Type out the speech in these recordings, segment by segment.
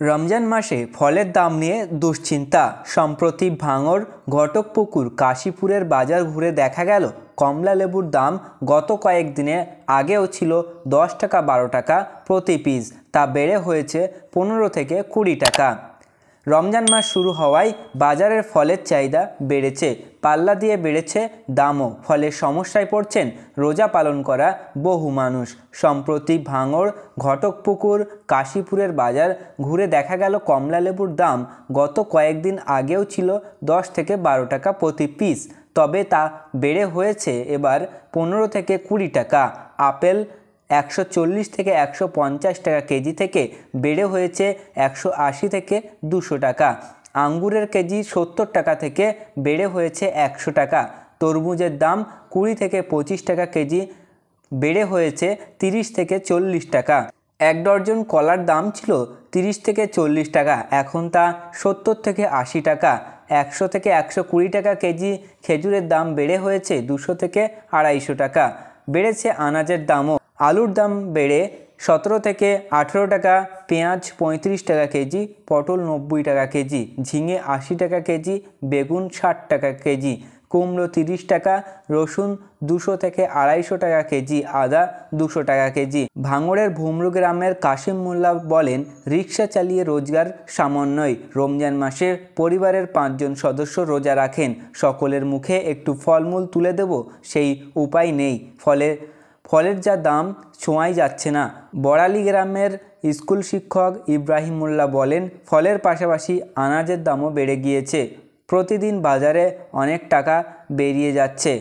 রমজান মাসে ফলের দাম নিয়ে দুশ্চিন্তা। সম্প্রতি ভাঙড়, ঘটকপুকুর, কাশীপুরের বাজার ঘুরে দেখা গেল কমলা লেবুর দাম গত কয়েকদিনে আগেও ছিল 10 টাকা 12 টাকা প্রতি পিস, তা বেড়ে হয়েছে 15 থেকে 20 টাকা। রমজান মাস শুরু হওয়ায় বাজারের ফলের চাহিদা বেড়েছে, পাল্লা দিয়ে বেড়েছে দামও। ফলে সমস্যায় পড়ছেন রোজা পালন করা বহু মানুষ। সম্প্রতি ভাঙড়, ঘটকপুকুর, কাশীপুরের বাজার ঘুরে দেখা গেল কমলা লেবুর দাম গত কয়েকদিন আগেও ছিল 10 থেকে 12 টাকা প্রতি পিস, তবে তা বেড়ে হয়েছে এবার 15 থেকে 20 টাকা। আপেল 140 থেকে 150 টাকা কেজি থেকে বেড়ে হয়েছে 180 থেকে 200 টাকা। আঙ্গুরের কেজি 70 টাকা থেকে বেড়ে হয়েছে 100 টাকা। তরমুজের দাম 20 থেকে 25 টাকা কেজি বেড়ে হয়েছে 30 থেকে 40 টাকা। এক ডজন কলার দাম ছিল 30 থেকে 40 টাকা, এখন তা 70 থেকে 80 টাকা। 100 থেকে 120 টাকা কেজি খেজুরের দাম বেড়ে হয়েছে 200 থেকে 250 টাকা। বেড়েছে আনাজের দামও। আলুর দাম বেড়ে 17 থেকে 18 টাকা, পেঁয়াজ 35 টাকা কেজি, পটল 90 টাকা কেজি, ঝিঙে 80 টাকা কেজি, বেগুন 60 টাকা কেজি, কুমড়ো 30 টাকা, রসুন 200 থেকে 250 টাকা কেজি, আদা 200 টাকা কেজি। ভাঙড়ের ভুমরু গ্রামের কাশিম মোল্লা বলেন, রিক্সা চালিয়ে রোজগার সামান্যই। রমজান মাসে পরিবারের 5 জন সদস্য রোজা রাখেন, সকলের মুখে একটু ফলমূল তুলে দেব সেই উপায় নেই। ফলের যা দাম ছোঁয়াই যাচ্ছে না। বড়ালি গ্রামের স্কুল শিক্ষক ইব্রাহিম মোল্লা বলেন, ফলের পাশাপাশি আনাজের দামও বেড়ে গিয়েছে, প্রতিদিন বাজারে অনেক টাকা বেরিয়ে যাচ্ছে।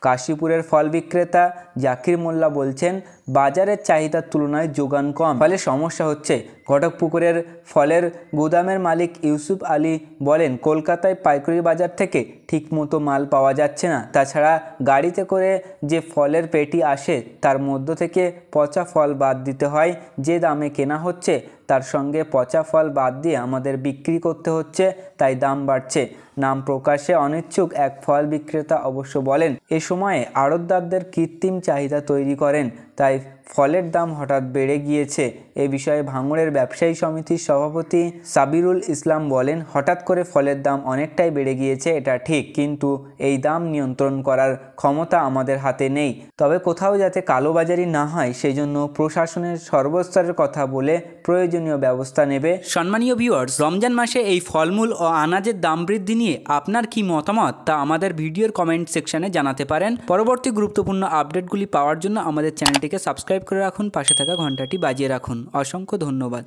কাশীপুরের ফল বিক্রেতা জাকির মোল্লা বলছেন, বাজারের চাহিদার তুলনায় যোগান কম, ফলে সমস্যা হচ্ছে। ঘটকপুকুরের ফলের গুদামের মালিক ইউসুফ আলী বলেন, কলকাতায় পাইকারি বাজার থেকে ঠিকমতো মাল পাওয়া যাচ্ছে না। তাছাড়া গাড়িতে করে যে ফলের পেটি আসে তার মধ্য থেকে পচা ফল বাদ দিতে হয়। যে দামে কেনা হচ্ছে তার সঙ্গে পচা ফল বাদ দিয়ে আমাদের বিক্রি করতে হচ্ছে, তাই দাম বাড়ছে। নাম প্রকাশে অনিচ্ছুক এক ফল বিক্রেতা অবশ্য বলেন, এ সময়ে আড়তদারদের কৃত্রিম চাহিদা তৈরি করেন, তাই ফলের দাম হঠাৎ বেড়ে গিয়েছে। এ বিষয়ে ভাঙড়ের ব্যবসায়ী সমিতির সভাপতি সাবিরুল ইসলাম বলেন, হঠাৎ করে ফলের দাম অনেকটাই বেড়ে গিয়েছে এটা ঠিক, কিন্তু এই দাম নিয়ন্ত্রণ করার ক্ষমতা আমাদের হাতে নেই। তবে কোথাও যাতে কালোবাজারি না হয় সেই জন্য প্রশাসনের সর্বস্তরের কথা বলে প্রয়োজনীয় ব্যবস্থা নেবে। সম্মানীয় ভিউয়ার্স, রমজান মাসে এই ফলমূল ও আনাজের দাম বৃদ্ধি নিয়ে আপনার কি মতামত তা আমাদের ভিডিওর কমেন্ট সেকশনে জানাতে পারেন। পরবর্তী গুরুত্বপূর্ণ আপডেটগুলি পাওয়ার জন্য আমাদের চ্যানেলটিকে সাবস্ক্রাইব করে রাখুন, পাশে থাকা ঘন্টাটি বাজিয়ে রাখুন। অসংখ্য ধন্যবাদ।